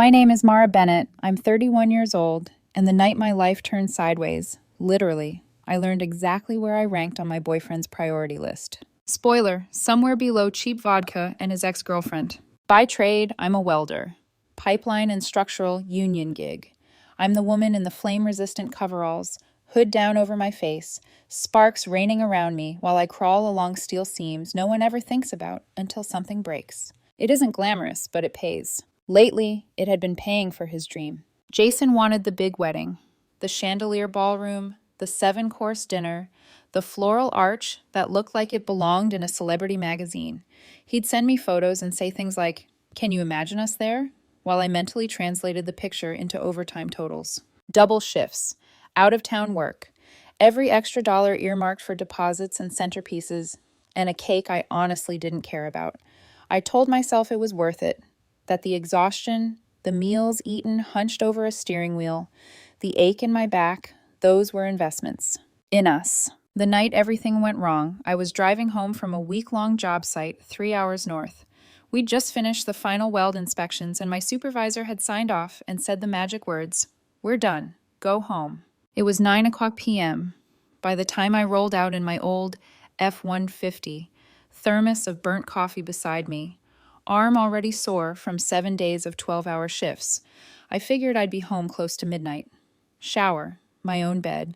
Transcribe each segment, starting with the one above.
My name is Mara Bennett. I'm 31 years old, and the night my life turned sideways, literally, I learned exactly where I ranked on my boyfriend's priority list. Spoiler, somewhere below cheap vodka and his ex-girlfriend. By trade, I'm a welder. Pipeline and structural union gig. I'm the woman in the flame-resistant coveralls, hood down over my face, sparks raining around me while I crawl along steel seams no one ever thinks about until something breaks. It isn't glamorous, but it pays. Lately, it had been paying for his dream. Jason wanted the big wedding, the chandelier ballroom, the 7-course dinner, the floral arch that looked like it belonged in a celebrity magazine. He'd send me photos and say things like, "Can you imagine us there?" while I mentally translated the picture into overtime totals. Double shifts, out-of-town work, every extra dollar earmarked for deposits and centerpieces, and a cake I honestly didn't care about. I told myself it was worth it, that the exhaustion, the meals eaten hunched over a steering wheel, the ache in my back, those were investments. In us. The night everything went wrong, I was driving home from a week-long job site 3 hours north. We'd just finished the final weld inspections and my supervisor had signed off and said the magic words, "We're done. Go home." It was 9 p.m. By the time I rolled out in my old F-150, thermos of burnt coffee beside me, arm already sore from 7 days of 12-hour shifts, I figured I'd be home close to midnight. Shower, my own bed,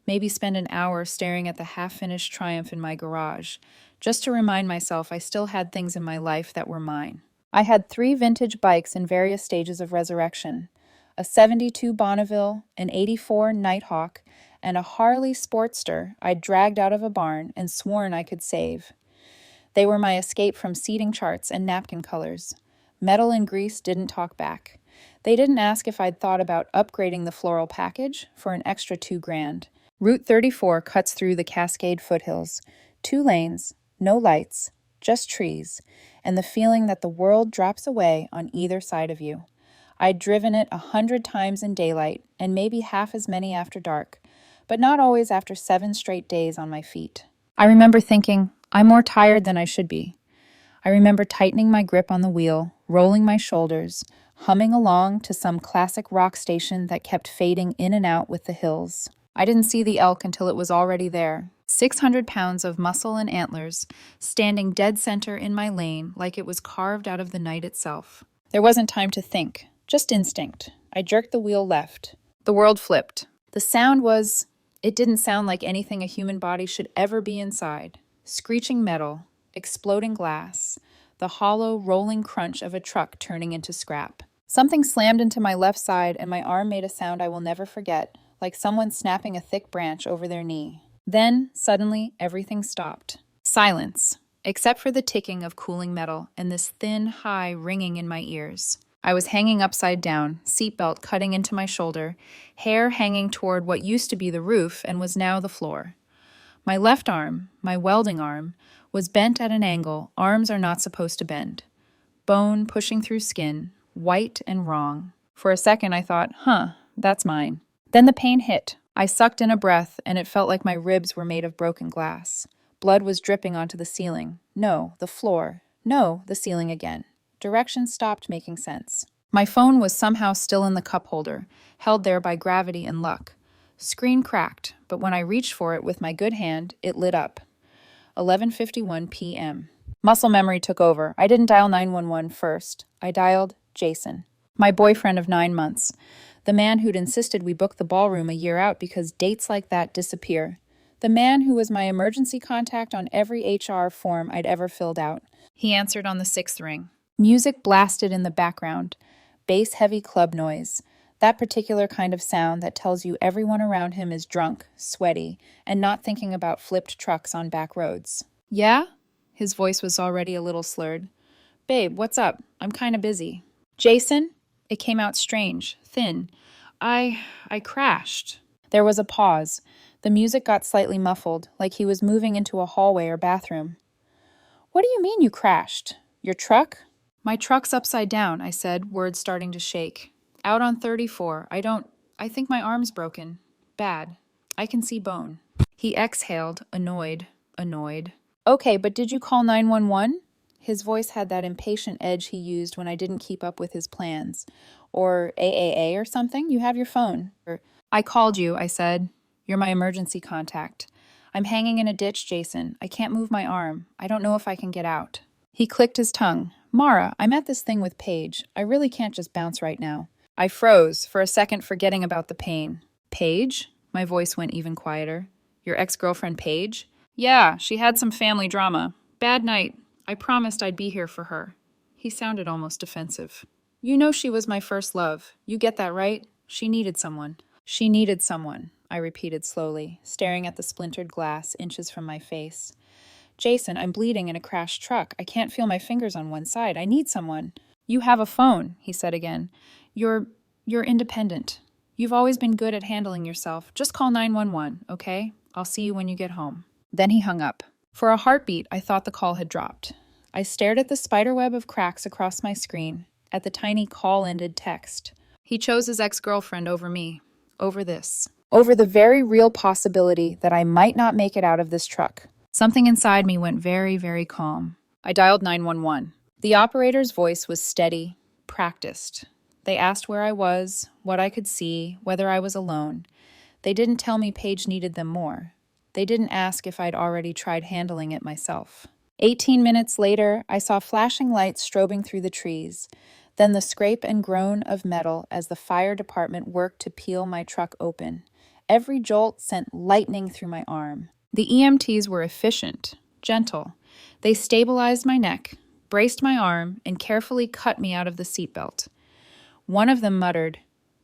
maybe spend an hour staring at the half-finished Triumph in my garage, just to remind myself I still had things in my life that were mine. I had 3 vintage bikes in various stages of resurrection, a 72 Bonneville, an 84 Nighthawk, and a Harley Sportster I'd dragged out of a barn and sworn I could save. They were my escape from seating charts and napkin colors. Metal and grease didn't talk back. They didn't ask if I'd thought about upgrading the floral package for an extra $2,000. Route 34 cuts through the Cascade foothills. 2 lanes, no lights, just trees, and the feeling that the world drops away on either side of you. I'd driven it 100 times in daylight and maybe half as many after dark, but not always after 7 straight days on my feet. I remember thinking, I'm more tired than I should be. I remember tightening my grip on the wheel, rolling my shoulders, humming along to some classic rock station that kept fading in and out with the hills. I didn't see the elk until it was already there, 600 pounds of muscle and antlers, standing dead center in my lane like it was carved out of the night itself. There wasn't time to think, just instinct. I jerked the wheel left. The world flipped. The sound was... It didn't sound like anything a human body should ever be inside. Screeching metal, exploding glass, the hollow, rolling crunch of a truck turning into scrap. Something slammed into my left side and my arm made a sound I will never forget, like someone snapping a thick branch over their knee. Then, suddenly, everything stopped. Silence, except for the ticking of cooling metal and this thin, high ringing in my ears. I was hanging upside down, seatbelt cutting into my shoulder, hair hanging toward what used to be the roof and was now the floor. My left arm, my welding arm, was bent at an angle arms are not supposed to bend. Bone pushing through skin, white and wrong. For a second I thought, that's mine. Then the pain hit. I sucked in a breath and it felt like my ribs were made of broken glass. Blood was dripping onto the ceiling. No, the floor. No, the ceiling again. Directions stopped making sense. My phone was somehow still in the cup holder, held there by gravity and luck. Screen cracked, but when I reached for it with my good hand, it lit up. 11:51 p.m. Muscle memory took over. I didn't dial 911 first. I dialed Jason, my boyfriend of 9 months, the man who'd insisted we book the ballroom a year out because dates like that disappear. The man who was my emergency contact on every HR form I'd ever filled out. He answered on the 6th ring. Music blasted in the background, bass-heavy club noise, that particular kind of sound that tells you everyone around him is drunk, sweaty, and not thinking about flipped trucks on back roads. Yeah? His voice was already a little slurred. Babe, what's up? I'm kinda busy. Jason? It came out strange, thin. I crashed. There was a pause. The music got slightly muffled, like he was moving into a hallway or bathroom. What do you mean you crashed? Your truck? My truck's upside down, I said, words starting to shake. Out on 34. I think my arm's broken. Bad. I can see bone. He exhaled, annoyed. Okay, but did you call 911? His voice had that impatient edge he used when I didn't keep up with his plans. Or AAA or something? You have your phone. I called you, I said. You're my emergency contact. I'm hanging in a ditch, Jason. I can't move my arm. I don't know if I can get out. He clicked his tongue. Mara, I'm at this thing with Paige. I really can't just bounce right now. I froze, for a second forgetting about the pain. Paige? My voice went even quieter. Your ex-girlfriend Paige? Yeah, she had some family drama. Bad night. I promised I'd be here for her. He sounded almost defensive. You know she was my first love. You get that, right? She needed someone. She needed someone, I repeated slowly, staring at the splintered glass inches from my face. Jason, I'm bleeding in a crashed truck. I can't feel my fingers on one side. I need someone. You have a phone, he said again. You're independent. You've always been good at handling yourself. Just call 911, okay? I'll see you when you get home. Then he hung up. For a heartbeat, I thought the call had dropped. I stared at the spiderweb of cracks across my screen, at the tiny call-ended text. He chose his ex-girlfriend over me, over this, over the very real possibility that I might not make it out of this truck. Something inside me went very, very calm. I dialed 911. The operator's voice was steady, practiced. They asked where I was, what I could see, whether I was alone. They didn't tell me Paige needed them more. They didn't ask if I'd already tried handling it myself. 18 minutes later, I saw flashing lights strobing through the trees, then the scrape and groan of metal as the fire department worked to peel my truck open. Every jolt sent lightning through my arm. The EMTs were efficient, gentle. They stabilized my neck, braced my arm, and carefully cut me out of the seatbelt. One of them muttered,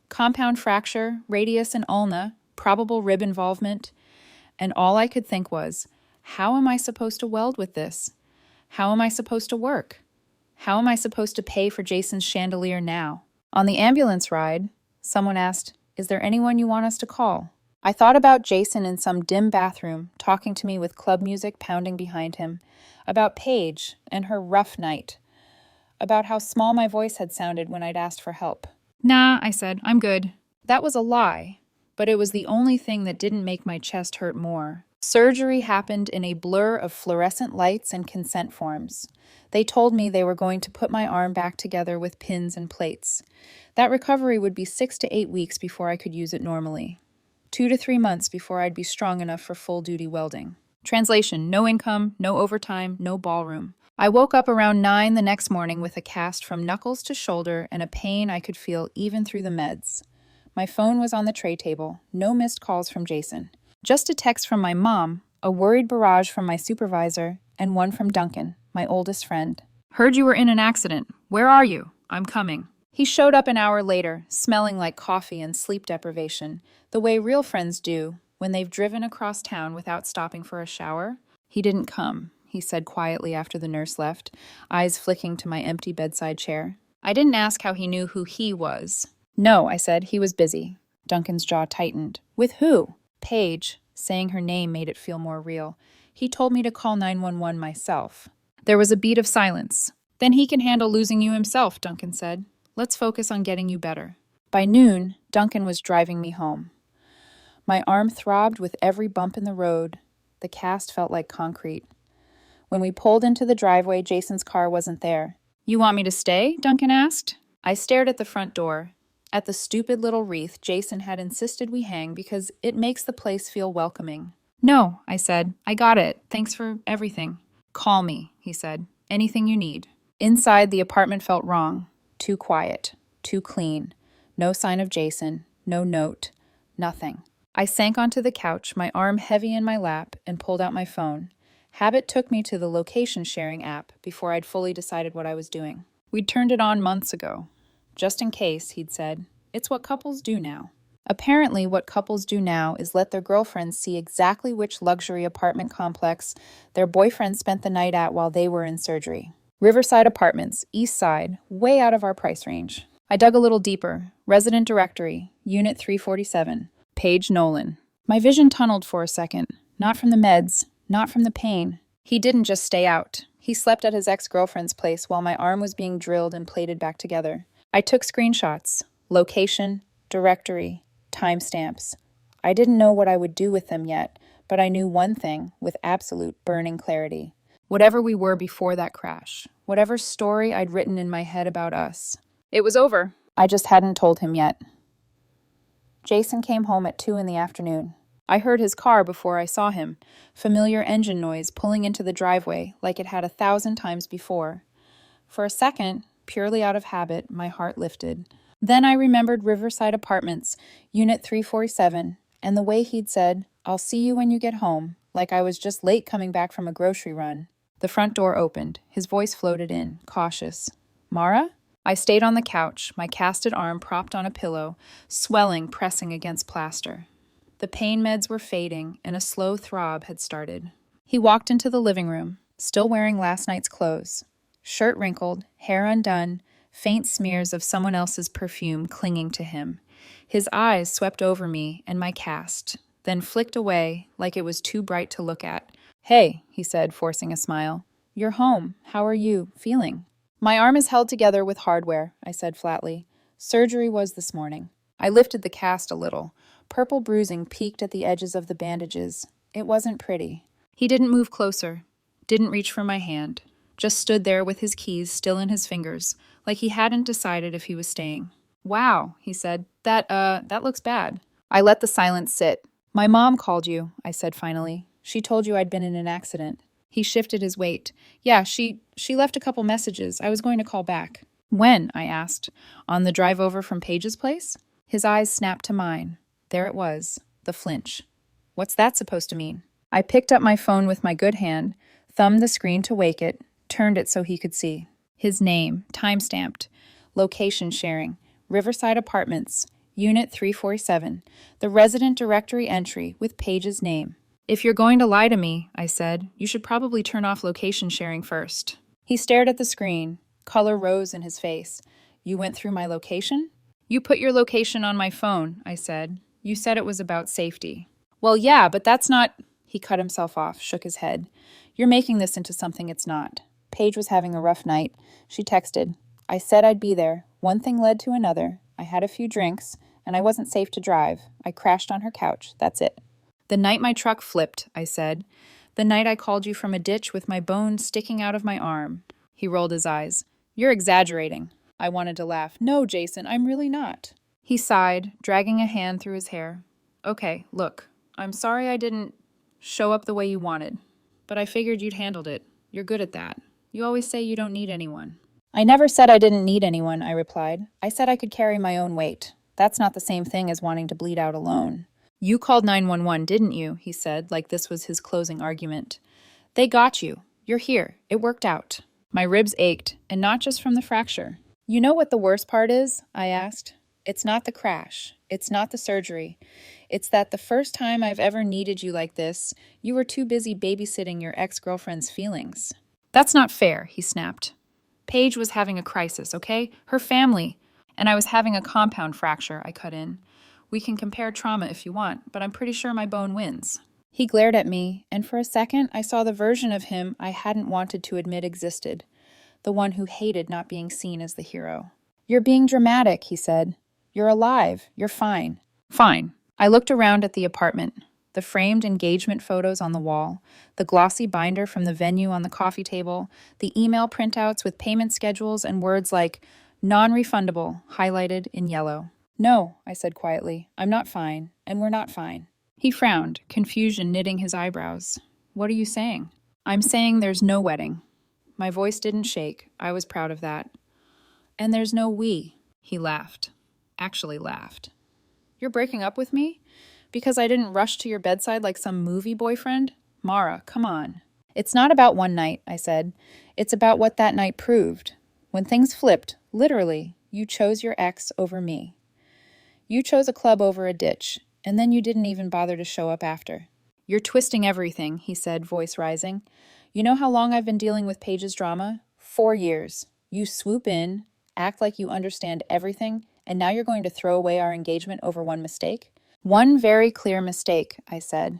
"Compound fracture, radius and ulna, probable rib involvement," and all I could think was, how am I supposed to weld with this? How am I supposed to work? How am I supposed to pay for Jason's chandelier now? On the ambulance ride, someone asked, "Is there anyone you want us to call?" I thought about Jason in some dim bathroom, talking to me with club music pounding behind him, about Paige and her rough night, about how small my voice had sounded when I'd asked for help. Nah, I said, I'm good. That was a lie, but it was the only thing that didn't make my chest hurt more. Surgery happened in a blur of fluorescent lights and consent forms. They told me they were going to put my arm back together with pins and plates. That recovery would be 6 to 8 weeks before I could use it normally. 2 to 3 months before I'd be strong enough for full-duty welding. Translation, no income, no overtime, no ballroom. I woke up around 9 the next morning with a cast from knuckles to shoulder and a pain I could feel even through the meds. My phone was on the tray table, no missed calls from Jason. Just a text from my mom, a worried barrage from my supervisor, and one from Duncan, my oldest friend. Heard you were in an accident. Where are you? I'm coming. He showed up an hour later, smelling like coffee and sleep deprivation, the way real friends do when they've driven across town without stopping for a shower. He didn't come, he said quietly after the nurse left, eyes flicking to my empty bedside chair. I didn't ask how he knew who he was. No, I said, he was busy. Duncan's jaw tightened. With who? Paige. Saying her name made it feel more real. He told me to call 911 myself. There was a beat of silence. Then he can handle losing you himself, Duncan said. Let's focus on getting you better. By noon, Duncan was driving me home. My arm throbbed with every bump in the road. The cast felt like concrete. When we pulled into the driveway, Jason's car wasn't there. You want me to stay? Duncan asked. I stared at the front door, at the stupid little wreath Jason had insisted we hang because it makes the place feel welcoming. No, I said. I got it. Thanks for everything. Call me, he said. Anything you need. Inside, the apartment felt wrong. Too quiet. Too clean. No sign of Jason. No note. Nothing. I sank onto the couch, my arm heavy in my lap, and pulled out my phone. Habit took me to the location-sharing app before I'd fully decided what I was doing. We'd turned it on months ago. Just in case, he'd said. It's what couples do now. Apparently, what couples do now is let their girlfriends see exactly which luxury apartment complex their boyfriend spent the night at while they were in surgery. Riverside Apartments, East Side, way out of our price range. I dug a little deeper. Resident Directory, Unit 347. Paige Nolan. My vision tunneled for a second. Not from the meds, not from the pain. He didn't just stay out. He slept at his ex-girlfriend's place while my arm was being drilled and plated back together. I took screenshots. Location, directory, timestamps. I didn't know what I would do with them yet, but I knew one thing with absolute burning clarity. Whatever we were before that crash, whatever story I'd written in my head about us, it was over. I just hadn't told him yet. Jason came home at 2 in the afternoon. I heard his car before I saw him, familiar engine noise pulling into the driveway like it had 1,000 times before. For a second, purely out of habit, my heart lifted. Then I remembered Riverside Apartments, Unit 347, and the way he'd said, "I'll see you when you get home," like I was just late coming back from a grocery run. The front door opened. His voice floated in, cautious. "Mara?" I stayed on the couch, my casted arm propped on a pillow, swelling pressing against plaster. The pain meds were fading, and a slow throb had started. He walked into the living room, still wearing last night's clothes. Shirt wrinkled, hair undone, faint smears of someone else's perfume clinging to him. His eyes swept over me and my cast, then flicked away like it was too bright to look at. "Hey," he said, forcing a smile. "You're home. How are you feeling?" "My arm is held together with hardware," I said flatly. "Surgery was this morning." I lifted the cast a little. Purple bruising peeked at the edges of the bandages. It wasn't pretty. He didn't move closer, didn't reach for my hand, just stood there with his keys still in his fingers, like he hadn't decided if he was staying. "Wow," he said. That looks bad." I let the silence sit. "My mom called you," I said finally. "She told you I'd been in an accident." He shifted his weight. "Yeah, she left a couple messages. I was going to call back." "When?" I asked. "On the drive over from Paige's place?" His eyes snapped to mine. There it was, the flinch. What's that supposed to mean? I picked up my phone with my good hand, thumbed the screen to wake it, turned it so he could see. His name, time-stamped, location sharing, Riverside Apartments, Unit 347, the resident directory entry with Paige's name. "If you're going to lie to me," I said, "you should probably turn off location sharing first." He stared at the screen. Color rose in his face. "You went through my location?" "You put your location on my phone," I said. "You said it was about safety." "Well, yeah, but that's not—" He cut himself off, shook his head. "You're making this into something it's not. Paige was having a rough night. She texted. I said I'd be there. One thing led to another. I had a few drinks, and I wasn't safe to drive. I crashed on her couch. That's it." "The night my truck flipped," I said. "The night I called you from a ditch with my bone sticking out of my arm." He rolled his eyes. "You're exaggerating." I wanted to laugh. "No, Jason, I'm really not." He sighed, dragging a hand through his hair. "Okay, look, I'm sorry I didn't show up the way you wanted, but I figured you'd handled it. You're good at that. You always say you don't need anyone." "I never said I didn't need anyone," I replied. "I said I could carry my own weight. That's not the same thing as wanting to bleed out alone." "You called 911, didn't you?" he said, like this was his closing argument. "They got you. You're here. It worked out." My ribs ached, and not just from the fracture. "You know what the worst part is?" I asked. "It's not the crash. It's not the surgery. It's that the first time I've ever needed you like this, you were too busy babysitting your ex-girlfriend's feelings." "That's not fair," he snapped. "Paige was having a crisis, okay? Her family. And I was having a compound fracture," I cut in. "We can compare trauma if you want, but I'm pretty sure my bone wins." He glared at me, and for a second I saw the version of him I hadn't wanted to admit existed. The one who hated not being seen as the hero. "You're being dramatic," he said. "You're alive. You're fine." "Fine." I looked around at the apartment. The framed engagement photos on the wall, the glossy binder from the venue on the coffee table, the email printouts with payment schedules and words like non-refundable highlighted in yellow. "No," I said quietly. "I'm not fine, and we're not fine." He frowned, confusion knitting his eyebrows. "What are you saying?" "I'm saying there's no wedding." My voice didn't shake. I was proud of that. "And there's no we." He laughed. Actually laughed. "You're breaking up with me? Because I didn't rush to your bedside like some movie boyfriend? Mara, come on." "It's not about one night," I said. "It's about what that night proved. When things flipped, literally, you chose your ex over me. You chose a club over a ditch, and then you didn't even bother to show up after." "You're twisting everything," he said, voice rising. "You know how long I've been dealing with Paige's drama? 4 years. You swoop in, act like you understand everything, and now you're going to throw away our engagement over one mistake?" "One very clear mistake," I said.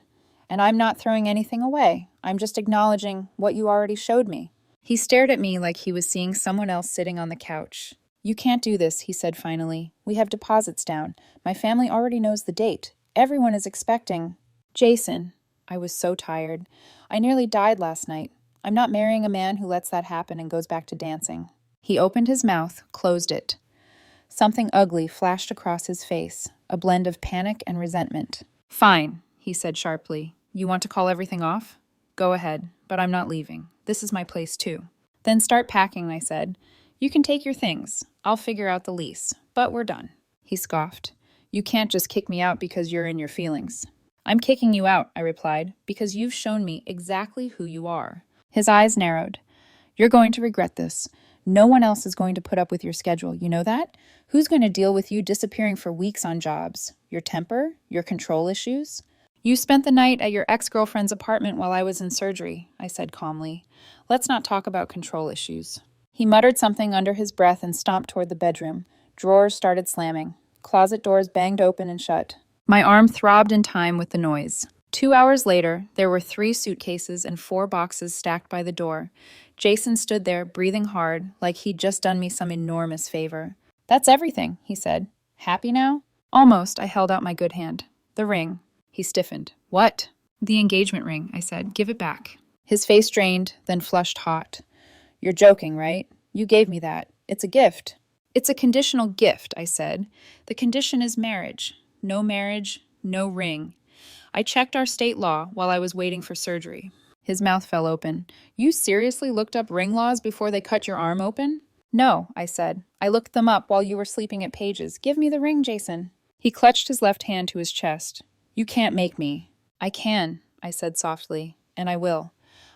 "And I'm not throwing anything away. I'm just acknowledging what you already showed me." He stared at me like he was seeing someone else sitting on the couch. "You can't do this," he said finally. "We have deposits down. My family already knows the date. Everyone is expecting—" "Jason." I was so tired. I nearly died last night. I'm not marrying a man who lets that happen and goes back to dancing. He opened his mouth, closed it. Something ugly flashed across his face, a blend of panic and resentment. Fine, he said sharply. You want to call everything off? Go ahead, but I'm not leaving. This is my place too. Then start packing, I said. You can take your things. I'll figure out the lease, but we're done. He scoffed. You can't just kick me out because you're in your feelings. I'm kicking you out, I replied, because you've shown me exactly who you are. His eyes narrowed. You're going to regret this. No one else is going to put up with your schedule, you know that? Who's going to deal with you disappearing for weeks on jobs? Your temper? Your control issues? You spent the night at your ex-girlfriend's apartment while I was in surgery, I said calmly. Let's not talk about control issues. He muttered something under his breath and stomped toward the bedroom. Drawers started slamming. Closet doors banged open and shut. My arm throbbed in time with the noise. 2 hours later, there were 3 suitcases and 4 boxes stacked by the door. Jason stood there, breathing hard, like he'd just done me some enormous favor. That's everything, he said. Happy now? Almost, I held out my good hand. The ring. He stiffened. What? The engagement ring, I said. Give it back. His face drained, then flushed hot. You're joking, right? You gave me that. It's a gift. It's a conditional gift, I said. The condition is marriage. No marriage, no ring. I checked our state law while I was waiting for surgery. His mouth fell open. You seriously looked up ring laws before they cut your arm open? No, I said. I looked them up while you were sleeping at Paige's. Give me the ring, Jason. He clutched his left hand to his chest. You can't make me. I can, I said softly, and I will.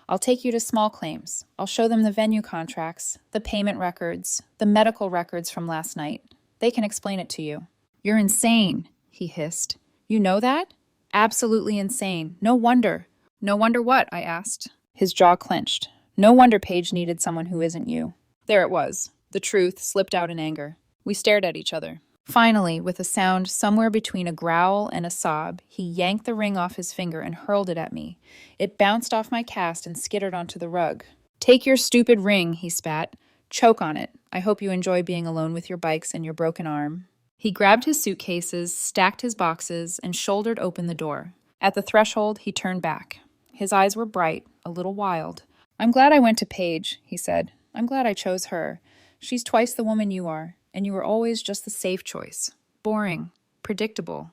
I'll take you to small claims. I'll show them the venue contracts, the payment records, the medical records from last night. They can explain it to you. You're insane, he hissed. You know that? Absolutely insane. No wonder. No wonder what? I asked. His jaw clenched. No wonder Paige needed someone who isn't you. There it was. The truth slipped out in anger. We stared at each other. Finally, with a sound somewhere between a growl and a sob, he yanked the ring off his finger and hurled it at me. It bounced off my cast and skittered onto the rug. Take your stupid ring, he spat. Choke on it. I hope you enjoy being alone with your bikes and your broken arm. He grabbed his suitcases, stacked his boxes, and shouldered open the door. At the threshold, he turned back. His eyes were bright, a little wild. I'm glad I went to Paige, he said. I'm glad I chose her. She's twice the woman you are, and you were always just the safe choice. Boring. Predictable.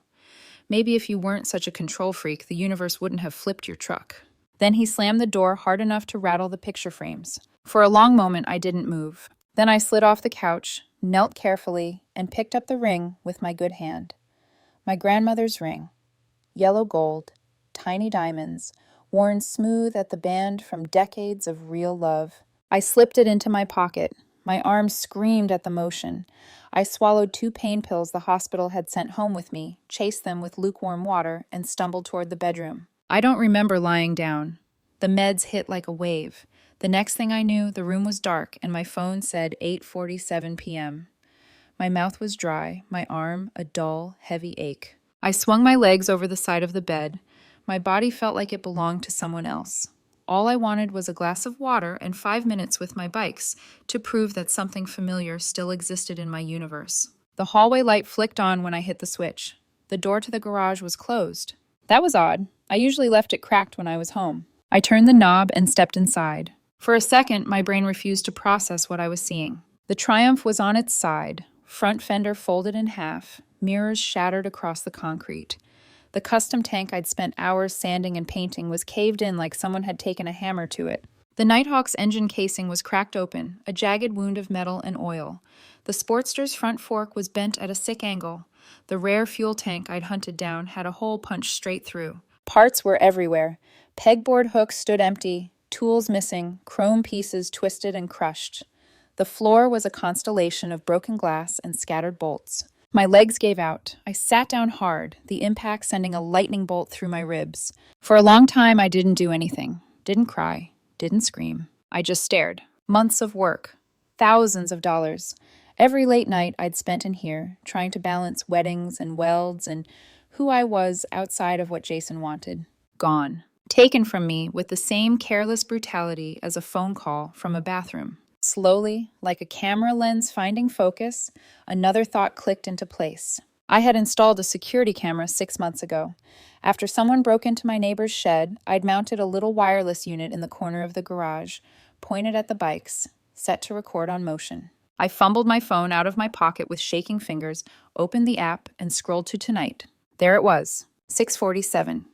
Maybe if you weren't such a control freak, the universe wouldn't have flipped your truck. Then he slammed the door hard enough to rattle the picture frames. For a long moment, I didn't move. Then I slid off the couch, knelt carefully, and picked up the ring with my good hand. My grandmother's ring. Yellow gold, tiny diamonds, worn smooth at the band from decades of real love. I slipped it into my pocket. My arm screamed at the motion. I swallowed 2 pain pills the hospital had sent home with me, chased them with lukewarm water, and stumbled toward the bedroom. I don't remember lying down. The meds hit like a wave. The next thing I knew, the room was dark, and my phone said 8:47 p.m. My mouth was dry, my arm a dull, heavy ache. I swung my legs over the side of the bed. My body felt like it belonged to someone else. All I wanted was a glass of water and 5 minutes with my bikes to prove that something familiar still existed in my universe. The hallway light flicked on when I hit the switch. The door to the garage was closed. That was odd. I usually left it cracked when I was home. I turned the knob and stepped inside. For a second, my brain refused to process what I was seeing. The Triumph was on its side, front fender folded in half, mirrors shattered across the concrete. The custom tank I'd spent hours sanding and painting was caved in like someone had taken a hammer to it. The Nighthawk's engine casing was cracked open, a jagged wound of metal and oil. The Sportster's front fork was bent at a sick angle. The rare fuel tank I'd hunted down had a hole punched straight through. Parts were everywhere. Pegboard hooks stood empty, tools missing, chrome pieces twisted and crushed. The floor was a constellation of broken glass and scattered bolts. My legs gave out. I sat down hard, the impact sending a lightning bolt through my ribs. For a long time, I didn't do anything. Didn't cry. Didn't scream. I just stared. Months of work. Thousands of dollars. Every late night I'd spent in here, trying to balance weddings and welds and who I was outside of what Jason wanted. Gone. Taken from me with the same careless brutality as a phone call from a bathroom. Slowly, like a camera lens finding focus, another thought clicked into place. I had installed a security camera 6 months ago. After someone broke into my neighbor's shed, I'd mounted a little wireless unit in the corner of the garage, pointed at the bikes, set to record on motion. I fumbled my phone out of my pocket with shaking fingers, opened the app, and scrolled to tonight. There it was, 6:47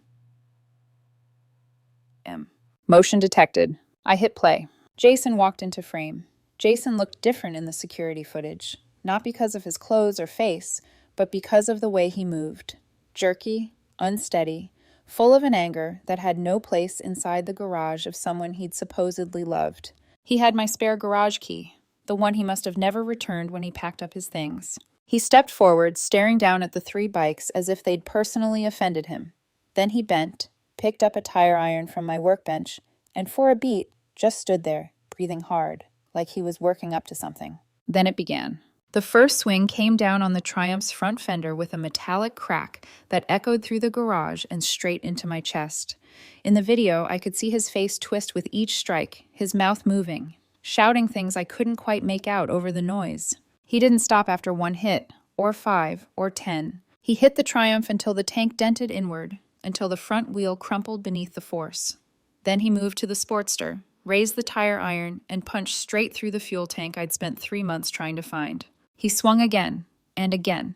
m. Motion detected. I hit play. Jason walked into frame. Jason looked different in the security footage, not because of his clothes or face, but because of the way he moved. Jerky, unsteady, full of an anger that had no place inside the garage of someone he'd supposedly loved. He had my spare garage key, the one he must have never returned when he packed up his things. He stepped forward, staring down at the 3 bikes as if they'd personally offended him. Then he bent, picked up a tire iron from my workbench, and for a beat, just stood there, breathing hard, like he was working up to something. Then it began. The first swing came down on the Triumph's front fender with a metallic crack that echoed through the garage and straight into my chest. In the video, I could see his face twist with each strike, his mouth moving, shouting things I couldn't quite make out over the noise. He didn't stop after 1 hit, or 5, or 10. He hit the Triumph until the tank dented inward, until the front wheel crumpled beneath the force. Then he moved to the Sportster, raised the tire iron, and punched straight through the fuel tank I'd spent 3 months trying to find. He swung again, and again.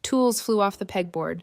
Tools flew off the pegboard.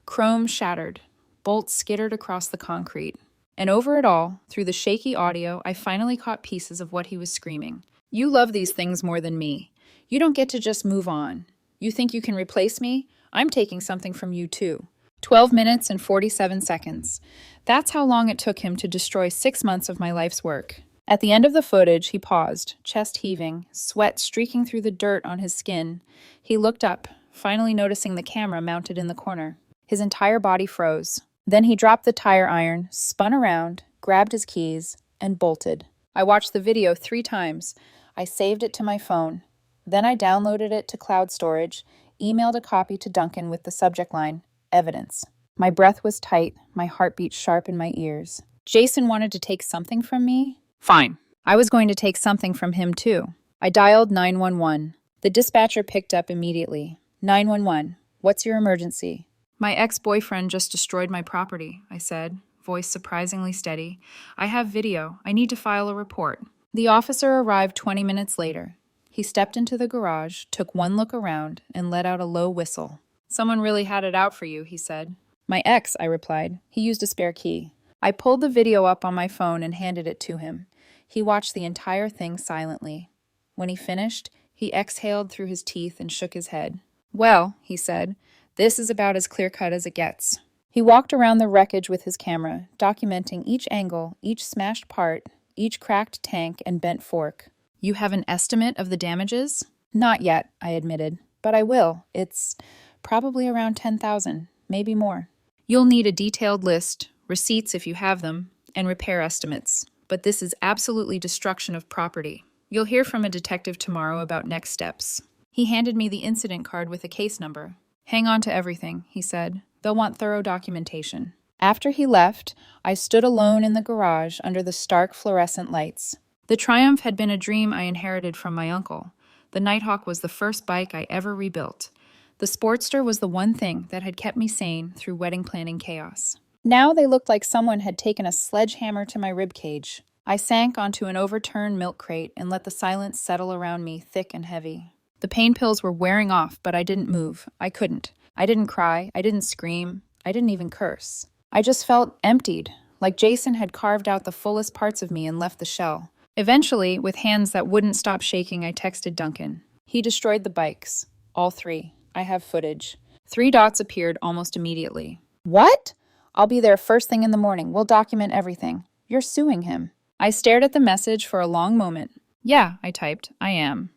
Chrome shattered. Bolts skittered across the concrete. And over it all, through the shaky audio, I finally caught pieces of what he was screaming. "You love these things more than me. You don't get to just move on. You think you can replace me? I'm taking something from you too." 12 minutes and 47 seconds. That's how long it took him to destroy 6 months of my life's work. At the end of the footage, he paused, chest heaving, sweat streaking through the dirt on his skin. He looked up, finally noticing the camera mounted in the corner. His entire body froze. Then he dropped the tire iron, spun around, grabbed his keys, and bolted. I watched the video 3 times. I saved it to my phone. Then I downloaded it to cloud storage, emailed a copy to Duncan with the subject line, "Evidence." My breath was tight, my heartbeat sharp in my ears. Jason wanted to take something from me? Fine. I was going to take something from him too. I dialed 911. The dispatcher picked up immediately. 911, what's your emergency? My ex-boyfriend just destroyed my property, I said, voice surprisingly steady. I have video. I need to file a report. The officer arrived 20 minutes later. He stepped into the garage, took one look around, and let out a low whistle. "Someone really had it out for you," he said. "My ex," I replied. "He used a spare key." I pulled the video up on my phone and handed it to him. He watched the entire thing silently. When he finished, he exhaled through his teeth and shook his head. "Well," he said, "this is about as clear-cut as it gets." He walked around the wreckage with his camera, documenting each angle, each smashed part, each cracked tank and bent fork. "You have an estimate of the damages?" "Not yet," I admitted, "but I will. It's probably around 10,000, maybe more." "You'll need a detailed list, receipts if you have them, and repair estimates. But this is absolutely destruction of property. You'll hear from a detective tomorrow about next steps." He handed me the incident card with a case number. "Hang on to everything," he said. "They'll want thorough documentation." After he left, I stood alone in the garage under the stark fluorescent lights. The Triumph had been a dream I inherited from my uncle. The Nighthawk was the first bike I ever rebuilt. The Sportster was the one thing that had kept me sane through wedding planning chaos. Now they looked like someone had taken a sledgehammer to my ribcage. I sank onto an overturned milk crate and let the silence settle around me thick and heavy. The pain pills were wearing off, but I didn't move. I couldn't. I didn't cry. I didn't scream. I didn't even curse. I just felt emptied, like Jason had carved out the fullest parts of me and left the shell. Eventually, with hands that wouldn't stop shaking, I texted Duncan. He destroyed the bikes. All 3. I have footage. 3 dots appeared almost immediately. "What?" "I'll be there first thing in the morning. We'll document everything." "You're suing him." I stared at the message for a long moment. "Yeah," I typed. "I am."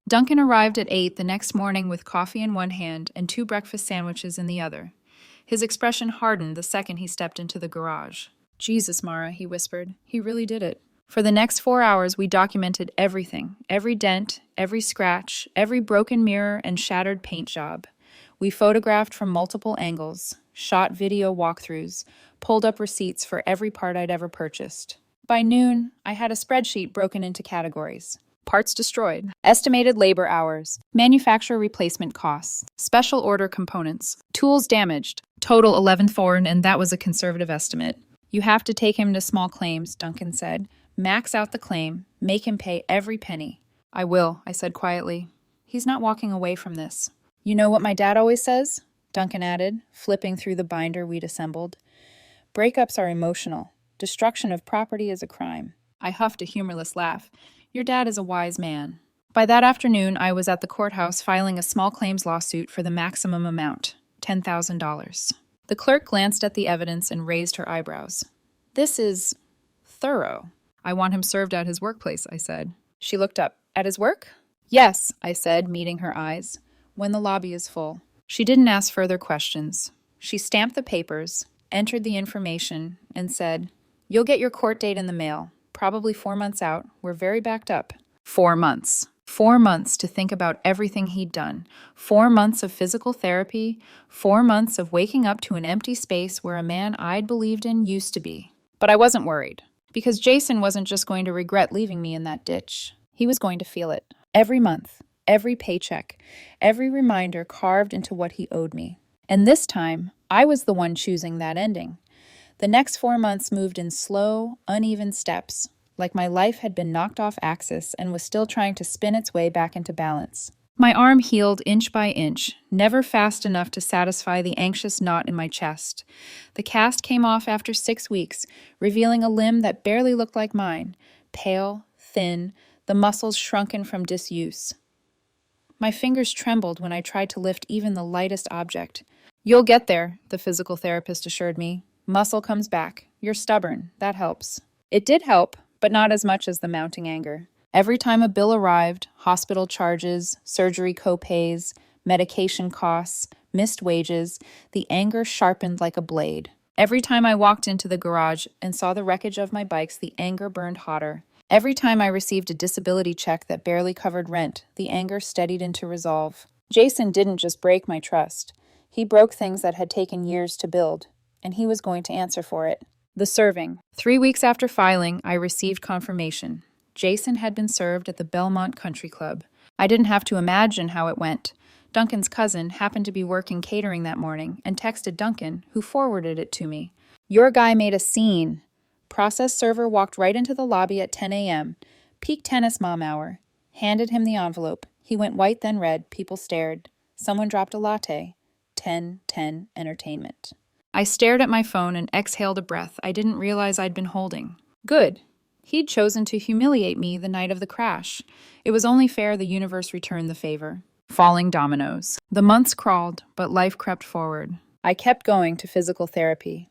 Duncan arrived at 8 the next morning with coffee in one hand and 2 breakfast sandwiches in the other. His expression hardened the second he stepped into the garage. "Jesus, Mara," he whispered. "He really did it." For the next 4 hours, we documented everything, every dent, every scratch, every broken mirror and shattered paint job. We photographed from multiple angles, shot video walkthroughs, pulled up receipts for every part I'd ever purchased. By noon, I had a spreadsheet broken into categories. Parts destroyed, estimated labor hours, manufacturer replacement costs, special order components, tools damaged, total 11 foreign, and that was a conservative estimate. "You have to take him to small claims," Duncan said. Max out the claim, make him pay every penny. I will, I said quietly. He's not walking away from this. You know what my dad always says? Duncan added, flipping through the binder we'd assembled. Breakups are emotional. Destruction of property is a crime. I huffed a humorless laugh. Your dad is a wise man. By that afternoon, I was at the courthouse filing a small claims lawsuit for the maximum amount, $10,000. The clerk glanced at the evidence and raised her eyebrows. This is thorough. I want him served at his workplace, I said. She looked up. At his work? Yes, I said, meeting her eyes. When the lobby is full. She didn't ask further questions. She stamped the papers, entered the information, and said, You'll get your court date in the mail. Probably 4 months out. We're very backed up. 4 months. 4 months to think about everything he'd done. 4 months of physical therapy. 4 months of waking up to an empty space where a man I'd believed in used to be. But I wasn't worried, because Jason wasn't just going to regret leaving me in that ditch. He was going to feel it. Every month, every paycheck, every reminder carved into what he owed me. And this time, I was the one choosing that ending. The next 4 months moved in slow, uneven steps, like my life had been knocked off axis and was still trying to spin its way back into balance. My arm healed inch by inch, never fast enough to satisfy the anxious knot in my chest. The cast came off after 6 weeks, revealing a limb that barely looked like mine, pale, thin, the muscles shrunken from disuse. My fingers trembled when I tried to lift even the lightest object. You'll get there, the physical therapist assured me. Muscle comes back. You're stubborn. That helps. It did help, but not as much as the mounting anger. Every time a bill arrived, hospital charges, surgery co-pays, medication costs, missed wages, the anger sharpened like a blade. Every time I walked into the garage and saw the wreckage of my bikes, the anger burned hotter. Every time I received a disability check that barely covered rent, the anger steadied into resolve. Jason didn't just break my trust. He broke things that had taken years to build, and he was going to answer for it. The serving. 3 weeks after filing, I received confirmation. Jason had been served at the Belmont Country Club. I didn't have to imagine how it went. Duncan's cousin happened to be working catering that morning and texted Duncan, who forwarded it to me. Your guy made a scene. Process server walked right into the lobby at 10 a.m., peak tennis mom hour. Handed him the envelope. He went white, then red. People stared. Someone dropped a latte. 10:10 entertainment. I stared at my phone and exhaled a breath I didn't realize I'd been holding. Good. He'd chosen to humiliate me the night of the crash. It was only fair the universe returned the favor. Falling dominoes. The months crawled, but life crept forward. I kept going to physical therapy.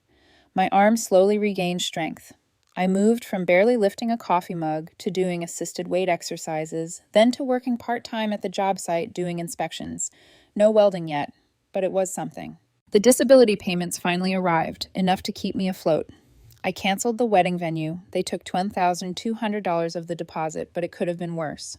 My arm slowly regained strength. I moved from barely lifting a coffee mug to doing assisted weight exercises, then to working part-time at the job site doing inspections. No welding yet, but it was something. The disability payments finally arrived, enough to keep me afloat. I canceled the wedding venue. They took $12,200 of the deposit, but it could have been worse.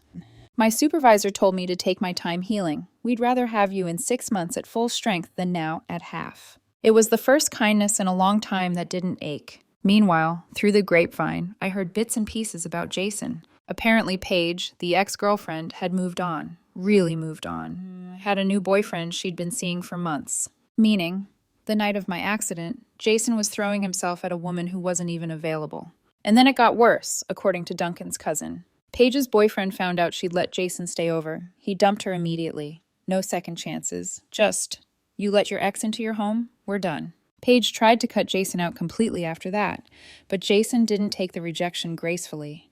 My supervisor told me to take my time healing. We'd rather have you in 6 months at full strength than now at half. It was the first kindness in a long time that didn't ache. Meanwhile, through the grapevine, I heard bits and pieces about Jason. Apparently Paige, the ex-girlfriend, had moved on. Really moved on. Had a new boyfriend she'd been seeing for months. Meaning, the night of my accident, Jason was throwing himself at a woman who wasn't even available. And then it got worse, according to Duncan's cousin. Paige's boyfriend found out she'd let Jason stay over. He dumped her immediately. No second chances. Just, you let your ex into your home? We're done. Paige tried to cut Jason out completely after that, but Jason didn't take the rejection gracefully.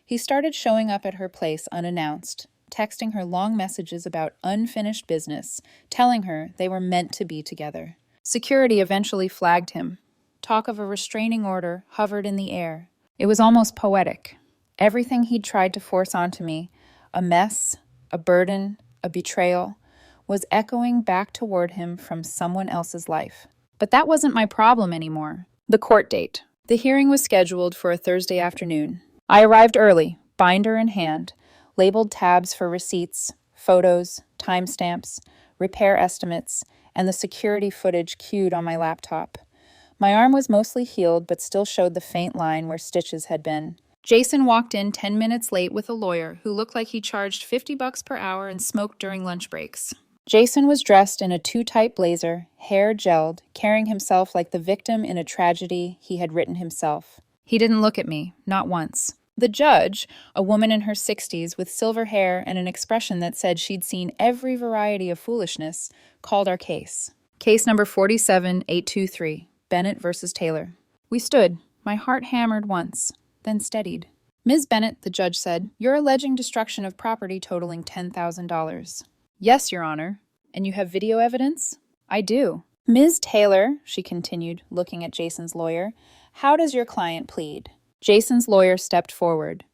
He started showing up at her place unannounced, texting her long messages about unfinished business, telling her they were meant to be together. Security eventually flagged him. Talk of a restraining order hovered in the air. It was almost poetic. Everything he'd tried to force onto me, a mess, a burden, a betrayal, was echoing back toward him from someone else's life. But that wasn't my problem anymore. The court date. The hearing was scheduled for a Thursday afternoon. I arrived early, binder in hand, labeled tabs for receipts, photos, timestamps, repair estimates, and the security footage queued on my laptop. My arm was mostly healed but still showed the faint line where stitches had been. Jason walked in 10 minutes late with a lawyer who looked like he charged $50 per hour and smoked during lunch breaks. Jason was dressed in a too-tight blazer, hair gelled, carrying himself like the victim in a tragedy he had written himself. He didn't look at me, not once. The judge, a woman in her 60s with silver hair and an expression that said she'd seen every variety of foolishness, called our case. Case number 47823, Bennett versus Taylor. We stood, my heart hammered once, then steadied. Ms. Bennett, the judge said, you're alleging destruction of property totaling $10,000. Yes, Your Honor. And you have video evidence? I do. Ms. Taylor, she continued, looking at Jason's lawyer, how does your client plead? Jason's lawyer stepped forward.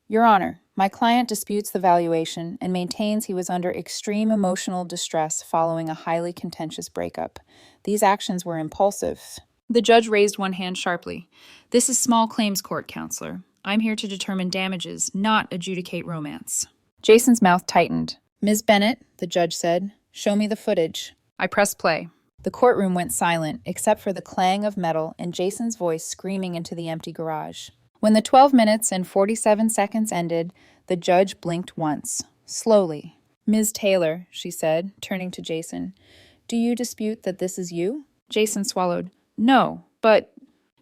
Your Honor, my client disputes the valuation and maintains he was under extreme emotional distress following a highly contentious breakup. These actions were impulsive. The judge raised one hand sharply. This is small claims court, counselor. I'm here to determine damages, not adjudicate romance. Jason's mouth tightened. Ms. Bennett, the judge said, show me the footage. I pressed play. The courtroom went silent, except for the clang of metal and Jason's voice screaming into the empty garage. When the 12 minutes and 47 seconds ended, the judge blinked once, slowly. Ms. Taylor, she said, turning to Jason, do you dispute that this is you? Jason swallowed. No, but...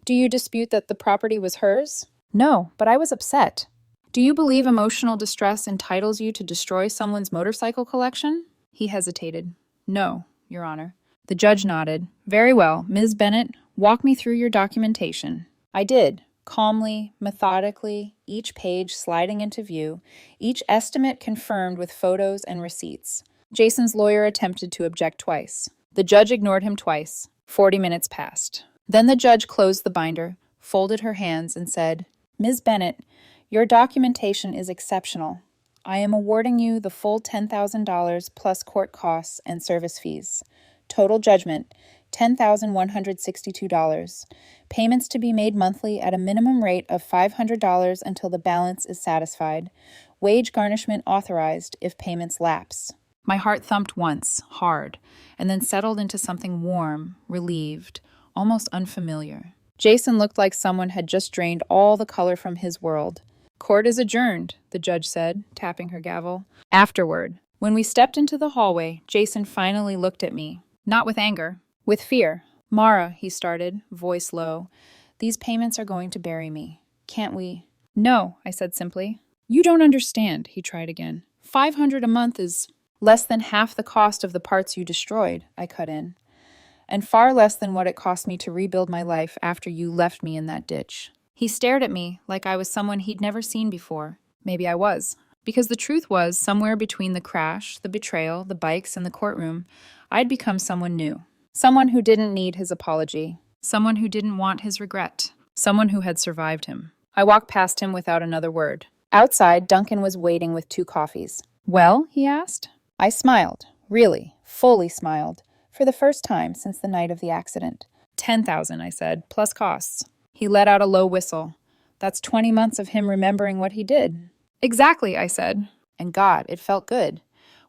Do you dispute that the property was hers? No, but I was upset. Do you believe emotional distress entitles you to destroy someone's motorcycle collection? He hesitated. No, Your Honor. The judge nodded. Very well, Ms. Bennett, walk me through your documentation. I did, calmly, methodically, each page sliding into view, each estimate confirmed with photos and receipts. Jason's lawyer attempted to object twice. The judge ignored him twice. 40 minutes passed. Then the judge closed the binder, folded her hands, and said, Ms. Bennett, your documentation is exceptional. I am awarding you the full $10,000 plus court costs and service fees. Total judgment, $10,162. Payments to be made monthly at a minimum rate of $500 until the balance is satisfied. Wage garnishment authorized if payments lapse. My heart thumped once, hard, and then settled into something warm, relieved, almost unfamiliar. Jason looked like someone had just drained all the color from his world. Court is adjourned, the judge said, tapping her gavel. Afterward, when we stepped into the hallway, Jason finally looked at me. Not with anger, with fear. Mara, he started, voice low, these payments are going to bury me. Can't we? No, I said simply. You don't understand, he tried again. $500 a month is less than half the cost of the parts you destroyed, I cut in. And far less than what it cost me to rebuild my life after you left me in that ditch. He stared at me like I was someone he'd never seen before. Maybe I was. Because the truth was, somewhere between the crash, the betrayal, the bikes, and the courtroom, I'd become someone new. Someone who didn't need his apology. Someone who didn't want his regret. Someone who had survived him. I walked past him without another word. Outside, Duncan was waiting with 2 coffees. Well, he asked. I smiled. Really, fully smiled. For the first time since the night of the accident. $10,000, I said, plus costs. He let out a low whistle. That's 20 months of him remembering what he did. Exactly, I said. And God, it felt good.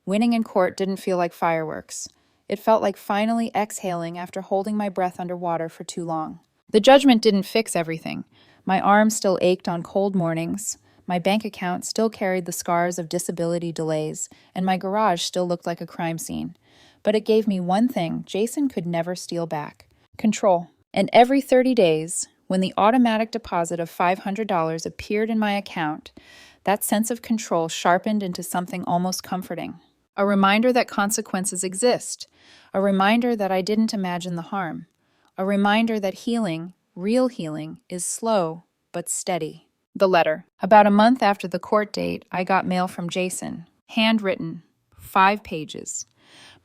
Winning in court didn't feel like fireworks. It felt like finally exhaling after holding my breath underwater for too long. The judgment didn't fix everything. My arm still ached on cold mornings. My bank account still carried the scars of disability delays, and my garage still looked like a crime scene. But it gave me one thing Jason could never steal back. Control. And every 30 days, when the automatic deposit of $500 appeared in my account, that sense of control sharpened into something almost comforting. A reminder that consequences exist. A reminder that I didn't imagine the harm. A reminder that healing, real healing, is slow but steady. The letter. About a month after the court date, I got mail from Jason. Handwritten. 5 pages.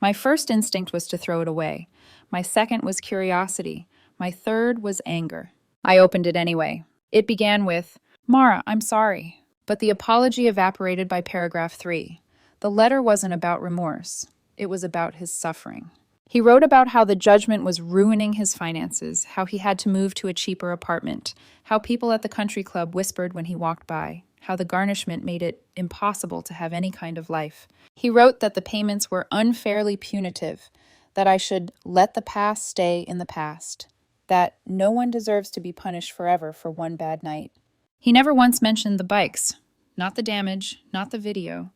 My first instinct was to throw it away. My second was curiosity. My third was anger. I opened it anyway. It began with, Mara, I'm sorry. But the apology evaporated by paragraph 3. The letter wasn't about remorse. It was about his suffering. He wrote about how the judgment was ruining his finances, how he had to move to a cheaper apartment, how people at the country club whispered when he walked by, how the garnishment made it impossible to have any kind of life. He wrote that the payments were unfairly punitive, that I should let the past stay in the past, that no one deserves to be punished forever for one bad night. He never once mentioned the bikes, not the damage, not the video,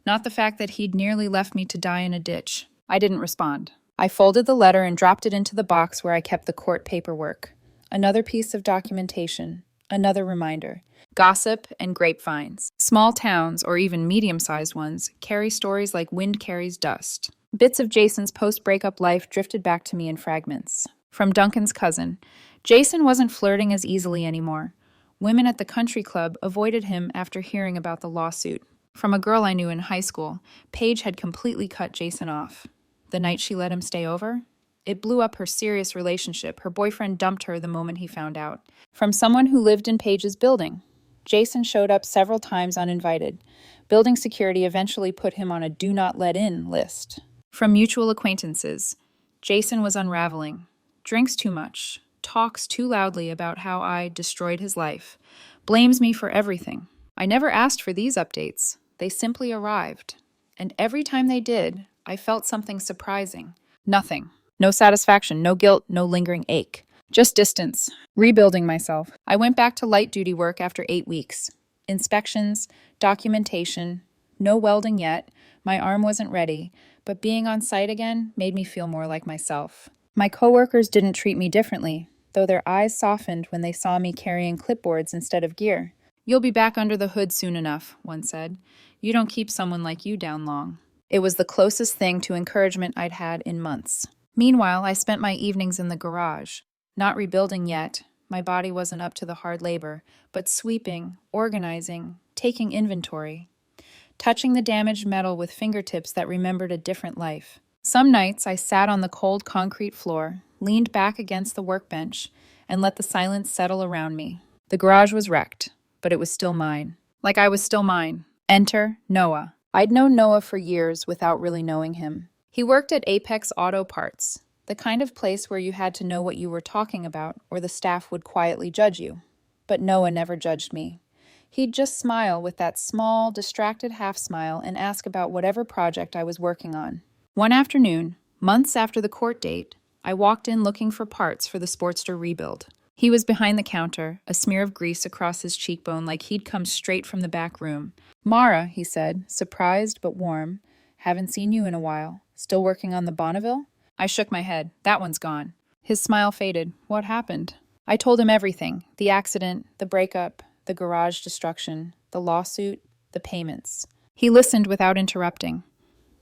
not the fact that he'd nearly left me to die in a ditch. I didn't respond. I folded the letter and dropped it into the box where I kept the court paperwork. Another piece of documentation, Another reminder. Gossip and grapevines. Small towns, or even medium-sized ones, carry stories like wind carries dust. Bits of Jason's post-breakup life drifted back to me in fragments. From Duncan's cousin. Jason wasn't flirting as easily anymore. Women at the country club avoided him after hearing about the lawsuit. From a girl I knew in high school, Paige had completely cut Jason off. The night she let him stay over, it blew up her serious relationship. Her boyfriend dumped her the moment he found out. From someone who lived in Paige's building. Jason showed up several times uninvited. Building security eventually put him on a do not let in list. From mutual acquaintances. Jason was unraveling. Drinks too much. Talks too loudly about how I destroyed his life. Blames me for everything. I never asked for these updates. They simply arrived. And every time they did, I felt something surprising. Nothing. No satisfaction, no guilt, no lingering ache. Just distance. Rebuilding myself. I went back to light duty work after 8 weeks. Inspections, documentation, no welding yet. My arm wasn't ready, but being on site again made me feel more like myself. My coworkers didn't treat me differently, though their eyes softened when they saw me carrying clipboards instead of gear. "You'll be back under the hood soon enough," one said. "You don't keep someone like you down long." It was the closest thing to encouragement I'd had in months. Meanwhile, I spent my evenings in the garage. Not rebuilding yet. My body wasn't up to the hard labor, but sweeping, organizing, taking inventory. Touching the damaged metal with fingertips that remembered a different life. Some nights I sat on the cold concrete floor, leaned back against the workbench, and let the silence settle around me. The garage was wrecked, but it was still mine. Like I was still mine. Enter Noah. I'd known Noah for years without really knowing him. He worked at Apex Auto Parts, the kind of place where you had to know what you were talking about or the staff would quietly judge you. But Noah never judged me. He'd just smile with that small, distracted half-smile and ask about whatever project I was working on. One afternoon, months after the court date, I walked in looking for parts for the Sportster rebuild. He was behind the counter, a smear of grease across his cheekbone like he'd come straight from the back room. "Mara," he said, surprised but warm. "Haven't seen you in a while. Still working on the Bonneville?" I shook my head. "That one's gone." His smile faded. "What happened?" I told him everything. The accident, the breakup, the garage destruction, the lawsuit, the payments. He listened without interrupting.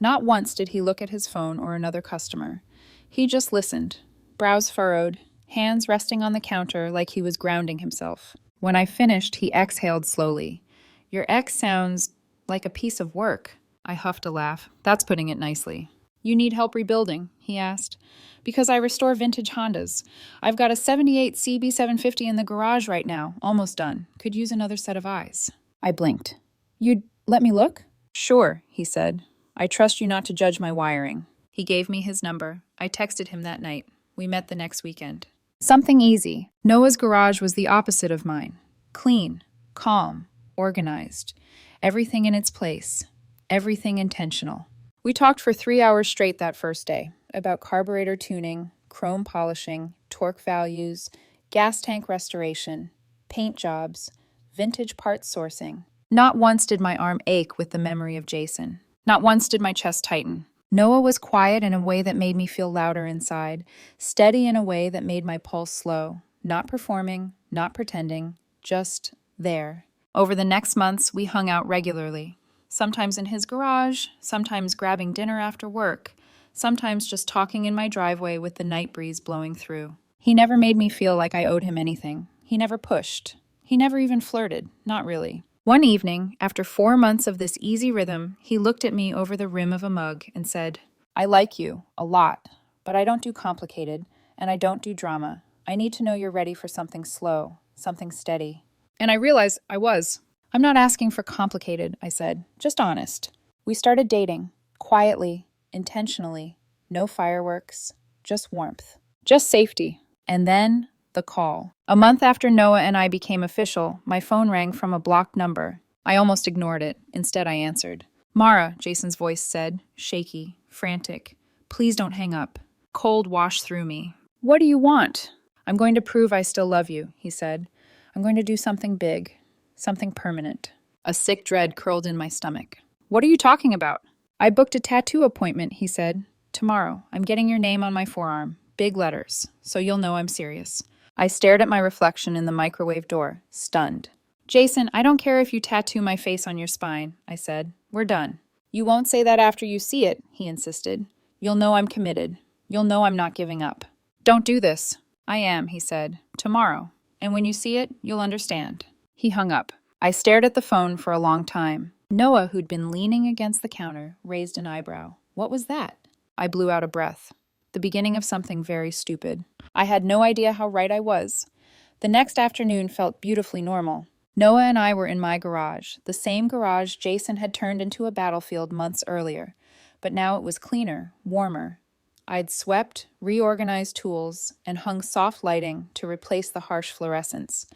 Not once did he look at his phone or another customer. He just listened, brows furrowed, hands resting on the counter like he was grounding himself. When I finished, he exhaled slowly. "Your ex sounds like a piece of work." I huffed a laugh. "That's putting it nicely." "You need help rebuilding?" he asked. "Because I restore vintage Hondas. I've got a '78 CB750 in the garage right now, almost done. Could use another set of eyes." I blinked. "You'd let me look?" "Sure," he said. "I trust you not to judge my wiring." He gave me his number. I texted him that night. We met the next weekend. Something easy. Noah's garage was the opposite of mine. Clean, calm, organized. Everything in its place. Everything intentional. We talked for 3 hours straight that first day, about carburetor tuning, chrome polishing, torque values, gas tank restoration, paint jobs, vintage parts sourcing. Not once did my arm ache with the memory of Jason. Not once did my chest tighten. Noah was quiet in a way that made me feel louder inside, steady in a way that made my pulse slow, not performing, not pretending, just there. Over the next months, we hung out regularly. Sometimes in his garage, sometimes grabbing dinner after work, sometimes just talking in my driveway with the night breeze blowing through. He never made me feel like I owed him anything. He never pushed. He never even flirted, not really. One evening, after 4 months of this easy rhythm, he looked at me over the rim of a mug and said, "I like you, a lot, but I don't do complicated, and I don't do drama. I need to know you're ready for something slow, something steady." And I realized I was. "I'm not asking for complicated," I said, "just honest." We started dating, quietly, intentionally, no fireworks, just warmth, just safety. And then the call. A month after Noah and I became official, my phone rang from a blocked number. I almost ignored it. Instead, I answered. "Mara," Jason's voice said, shaky, frantic. "Please don't hang up." Cold washed through me. "What do you want?" "I'm going to prove I still love you," he said. "I'm going to do something big, something permanent." A sick dread curled in my stomach. "What are you talking about?" "I booked a tattoo appointment," he said. "Tomorrow. I'm getting your name on my forearm. Big letters, so you'll know I'm serious. I stared at my reflection in the microwave door, stunned. Jason, I don't care if you tattoo my face on your spine, I said. We're done. You won't say that after you see it, he insisted. You'll know I'm committed. You'll know I'm not giving up. Don't do this. I am, he said. Tomorrow. And when you see it, you'll understand. He hung up. I stared at the phone for a long time. Noah, who'd been leaning against the counter, raised an eyebrow. What was that? I blew out a breath. The beginning of something very stupid. I had no idea how right I was. The next afternoon felt beautifully normal. Noah and I were in my garage, the same garage Jason had turned into a battlefield months earlier. But now it was cleaner, warmer. I'd swept, reorganized tools, and hung soft lighting to replace the harsh fluorescence.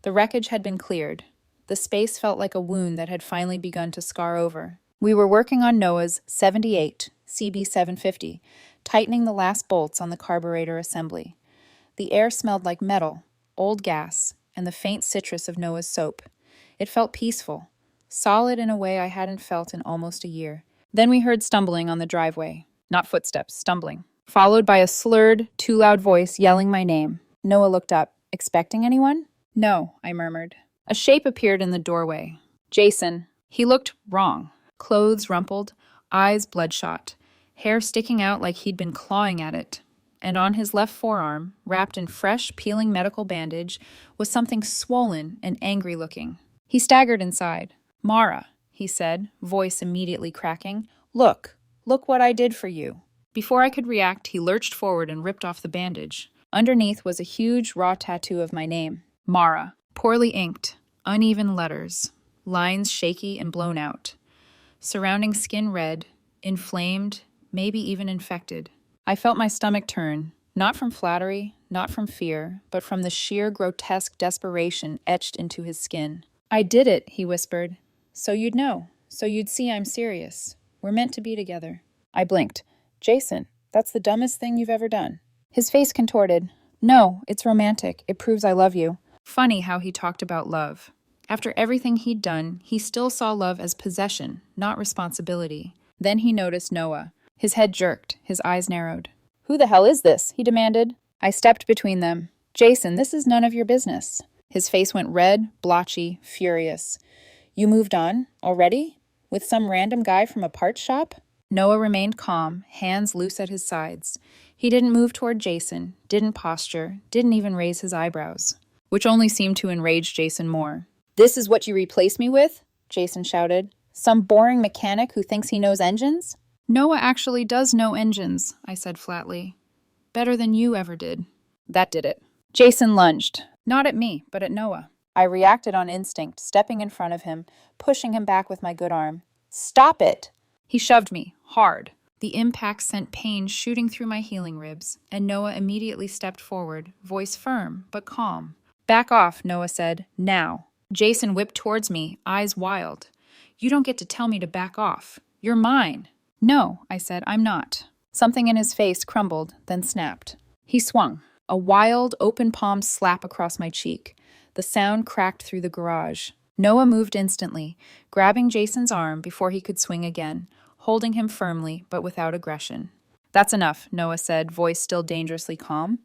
The wreckage had been cleared. The space felt like a wound that had finally begun to scar over. We were working on Noah's 78 CB750, tightening the last bolts on the carburetor assembly. The air smelled like metal, old gas, and the faint citrus of Noah's soap. It felt peaceful, solid in a way I hadn't felt in almost a year. Then we heard stumbling on the driveway. Not footsteps, stumbling. Followed by a slurred, too loud voice yelling my name. Noah looked up. Expecting anyone? No, I murmured. A shape appeared in the doorway. Jason. He looked wrong. Clothes rumpled, eyes bloodshot, hair sticking out like he'd been clawing at it. And on his left forearm, wrapped in fresh, peeling medical bandage, was something swollen and angry-looking. He staggered inside. Mara, he said, voice immediately cracking. Look what I did for you. Before I could react, he lurched forward and ripped off the bandage. Underneath was a huge, raw tattoo of my name. Mara. Poorly inked, uneven letters, lines shaky and blown out. Surrounding skin red, inflamed, maybe even infected. I felt my stomach turn, not from flattery, not from fear, but from the sheer grotesque desperation etched into his skin. I did it, he whispered. So you'd know. So you'd see I'm serious. We're meant to be together. I blinked. Jason, that's the dumbest thing you've ever done. His face contorted. No, it's romantic. It proves I love you. Funny how he talked about love. After everything he'd done, he still saw love as possession, not responsibility. Then he noticed Noah. His head jerked, his eyes narrowed. Who the hell is this? He demanded. I stepped between them. Jason, this is none of your business. His face went red, blotchy, furious. You moved on? Already? With some random guy from a parts shop? Noah remained calm, hands loose at his sides. He didn't move toward Jason, didn't posture, didn't even raise his eyebrows, which only seemed to enrage Jason more. This is what you replace me with? Jason shouted. Some boring mechanic who thinks he knows engines? Noah actually does know engines, I said flatly. Better than you ever did. That did it. Jason lunged, not at me, but at Noah. I reacted on instinct, stepping in front of him, pushing him back with my good arm. Stop it! He shoved me, hard. The impact sent pain shooting through my healing ribs, and Noah immediately stepped forward, voice firm, but calm. Back off, Noah said. Now. Jason whipped towards me, eyes wild. You don't get to tell me to back off. You're mine. No, I said, I'm not. Something in his face crumbled, then snapped. He swung. A wild, open-palmed slap across my cheek. The sound cracked through the garage. Noah moved instantly, grabbing Jason's arm before he could swing again, holding him firmly, but without aggression. That's enough, Noah said, voice still dangerously calm.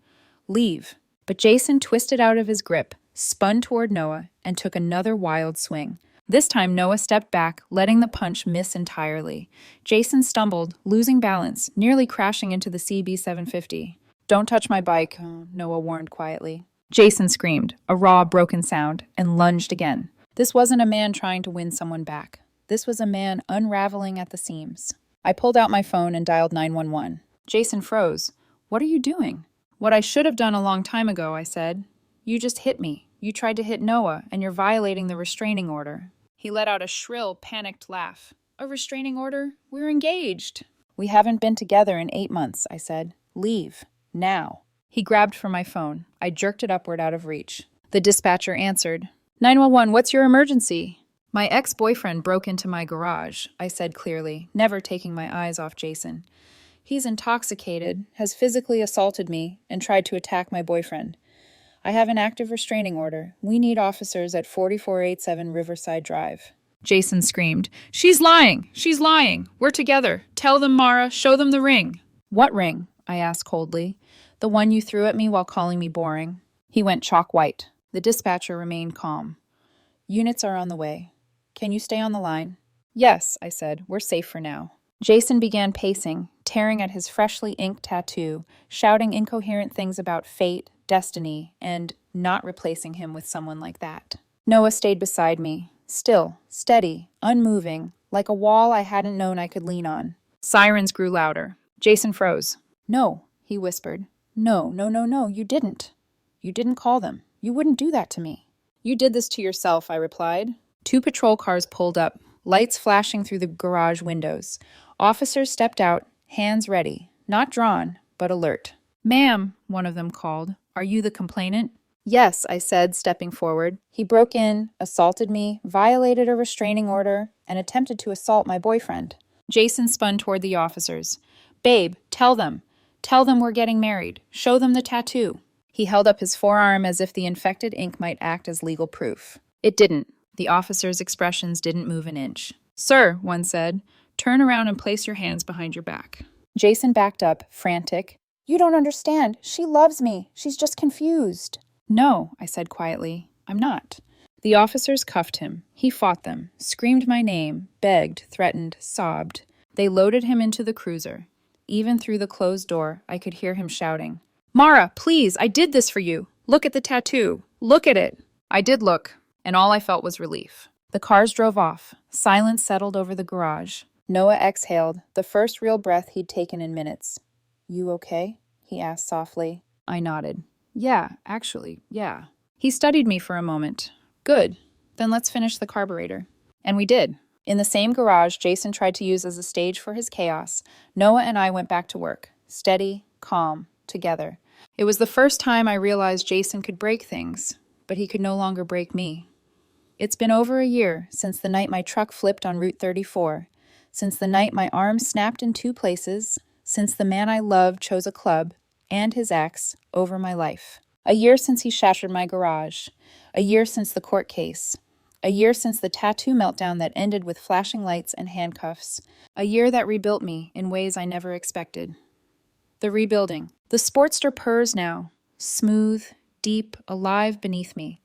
Leave. But Jason twisted out of his grip, spun toward Noah, and took another wild swing. This time, Noah stepped back, letting the punch miss entirely. Jason stumbled, losing balance, nearly crashing into the CB750. Don't touch my bike, Noah warned quietly. Jason screamed, a raw, broken sound, and lunged again. This wasn't a man trying to win someone back. This was a man unraveling at the seams. I pulled out my phone and dialed 911. Jason froze. What are you doing? What I should have done a long time ago, I said. You just hit me. You tried to hit Noah, and you're violating the restraining order. He let out a shrill, panicked laugh. A restraining order? We're engaged. We haven't been together in 8 months, I said. Leave. Now. He grabbed for my phone. I jerked it upward out of reach. The dispatcher answered. 911, what's your emergency? My ex-boyfriend broke into my garage, I said clearly, never taking my eyes off Jason. He's intoxicated, has physically assaulted me, and tried to attack my boyfriend. I have an active restraining order. We need officers at 4487 Riverside Drive. Jason screamed. She's lying! She's lying! We're together. Tell them, Mara. Show them the ring. What ring? I asked coldly. The one you threw at me while calling me boring. He went chalk white. The dispatcher remained calm. Units are on the way. Can you stay on the line? Yes, I said. We're safe for now. Jason began pacing, tearing at his freshly inked tattoo, shouting incoherent things about fate, destiny, and not replacing him with someone like that. Noah stayed beside me, still, steady, unmoving, like a wall I hadn't known I could lean on. Sirens grew louder. Jason froze. No, he whispered. No, no, no, no, you didn't. You didn't call them. You wouldn't do that to me. You did this to yourself, I replied. 2 patrol cars pulled up, lights flashing through the garage windows. Officers stepped out, hands ready, not drawn, but alert. Ma'am, one of them called, are you the complainant? Yes, I said, stepping forward. He broke in, assaulted me, violated a restraining order, and attempted to assault my boyfriend. Jason spun toward the officers. Babe, tell them. Tell them we're getting married. Show them the tattoo. He held up his forearm as if the infected ink might act as legal proof. It didn't. The officers' expressions didn't move an inch. Sir, one said, turn around and place your hands behind your back. Jason backed up, frantic. You don't understand. She loves me. She's just confused. No, I said quietly. I'm not. The officers cuffed him. He fought them, screamed my name, begged, threatened, sobbed. They loaded him into the cruiser. Even through the closed door, I could hear him shouting. Mara, please, I did this for you. Look at the tattoo. Look at it. I did look, and all I felt was relief. The cars drove off. Silence settled over the garage. Noah exhaled, the first real breath he'd taken in minutes. You okay? He asked softly. I nodded. Yeah, actually, yeah. He studied me for a moment. Good. Then let's finish the carburetor. And we did. In the same garage Jason tried to use as a stage for his chaos, Noah and I went back to work. Steady, calm, together. It was the first time I realized Jason could break things, but he could no longer break me. It's been over a year since the night my truck flipped on Route 34, since the night my arm snapped in 2 places, since the man I loved chose a club, and his ex, over my life. A year since he shattered my garage. A year since the court case. A year since the tattoo meltdown that ended with flashing lights and handcuffs. A year that rebuilt me in ways I never expected. The rebuilding. The Sportster purrs now, smooth, deep, alive beneath me.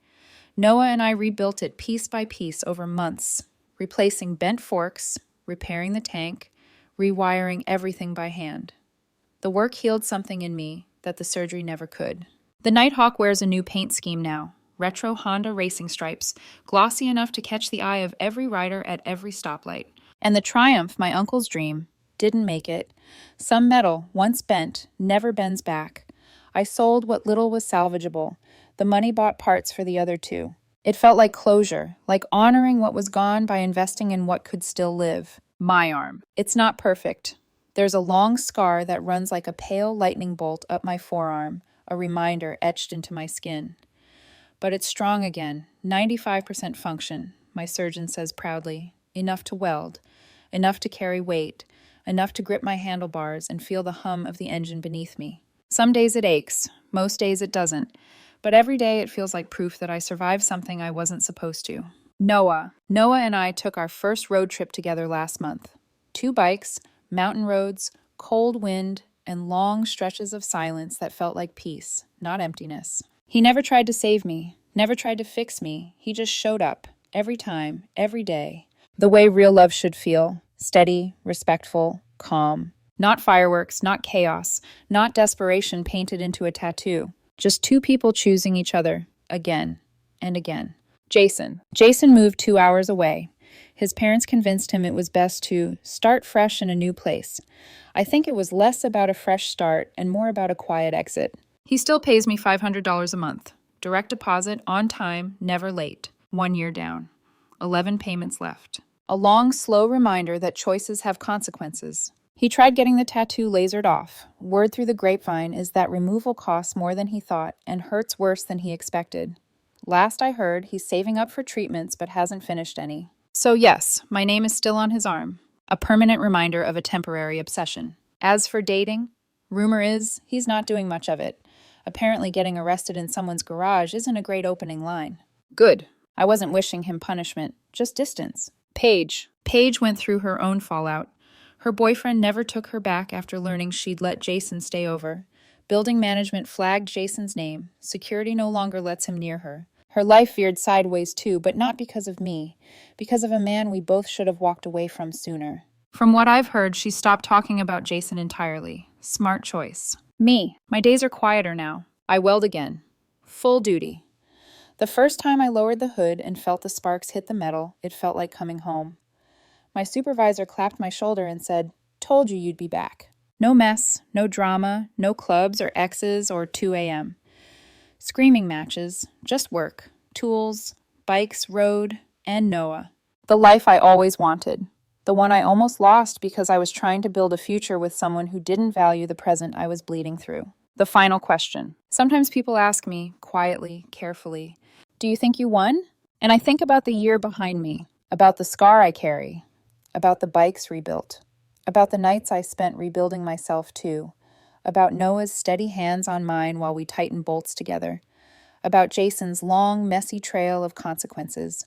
Noah and I rebuilt it piece by piece over months, replacing bent forks, repairing the tank, rewiring everything by hand. The work healed something in me that the surgery never could. The Nighthawk wears a new paint scheme now, retro Honda racing stripes, glossy enough to catch the eye of every rider at every stoplight. And the Triumph, my uncle's dream, didn't make it. Some metal, once bent, never bends back. I sold what little was salvageable. The money bought parts for the other 2. It felt like closure, like honoring what was gone by investing in what could still live. My arm. It's not perfect. There's a long scar that runs like a pale lightning bolt up my forearm, a reminder etched into my skin. But it's strong again, 95% function, my surgeon says proudly. Enough to weld, enough to carry weight, enough to grip my handlebars and feel the hum of the engine beneath me. Some days it aches, most days it doesn't, but every day it feels like proof that I survived something I wasn't supposed to. Noah and I took our first road trip together last month. 2 bikes, mountain roads, cold wind, and long stretches of silence that felt like peace, not emptiness. He never tried to save me, never tried to fix me. He just showed up, every time, every day. The way real love should feel, steady, respectful, calm. Not fireworks, not chaos, not desperation painted into a tattoo. Just 2 people choosing each other, again and again. Jason moved 2 hours away. His parents convinced him it was best to start fresh in a new place. I think it was less about a fresh start and more about a quiet exit. He still pays me $500 a month. Direct deposit, on time, never late. 1 year down. 11 payments left. A long, slow reminder that choices have consequences. He tried getting the tattoo lasered off. Word through the grapevine is that removal costs more than he thought and hurts worse than he expected. Last I heard, he's saving up for treatments but hasn't finished any. So yes, my name is still on his arm. A permanent reminder of a temporary obsession. As for dating, rumor is he's not doing much of it. Apparently getting arrested in someone's garage isn't a great opening line. Good. I wasn't wishing him punishment, just distance. Paige went through her own fallout. Her boyfriend never took her back after learning she'd let Jason stay over. Building management flagged Jason's name. Security no longer lets him near her. Her life veered sideways too, but not because of me, because of a man we both should have walked away from sooner. From what I've heard, she stopped talking about Jason entirely. Smart choice. Me. My days are quieter now. I weld again. Full duty. The first time I lowered the hood and felt the sparks hit the metal, it felt like coming home. My supervisor clapped my shoulder and said, "Told you you'd be back." No mess, no drama, no clubs or exes or 2 a.m. Screaming matches, just work, tools, bikes, road, and Noah. The life I always wanted. The one I almost lost because I was trying to build a future with someone who didn't value the present I was bleeding through. The final question. Sometimes people ask me, quietly, carefully, "Do you think you won?" And I think about the year behind me, about the scar I carry, about the bikes rebuilt, about the nights I spent rebuilding myself too, about Noah's steady hands on mine while we tighten bolts together, about Jason's long, messy trail of consequences,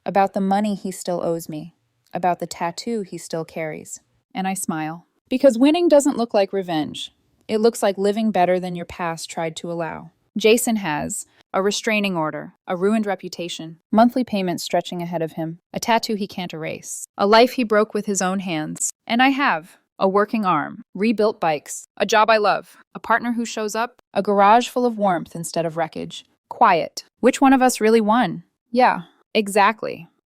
about the money he still owes me, about the tattoo he still carries. And I smile. Because winning doesn't look like revenge. It looks like living better than your past tried to allow. Jason has a restraining order, a ruined reputation, monthly payments stretching ahead of him, a tattoo he can't erase, a life he broke with his own hands. And I have a working arm, rebuilt bikes, a job I love, a partner who shows up, a garage full of warmth instead of wreckage. Quiet. Which one of us really won? Yeah, exactly.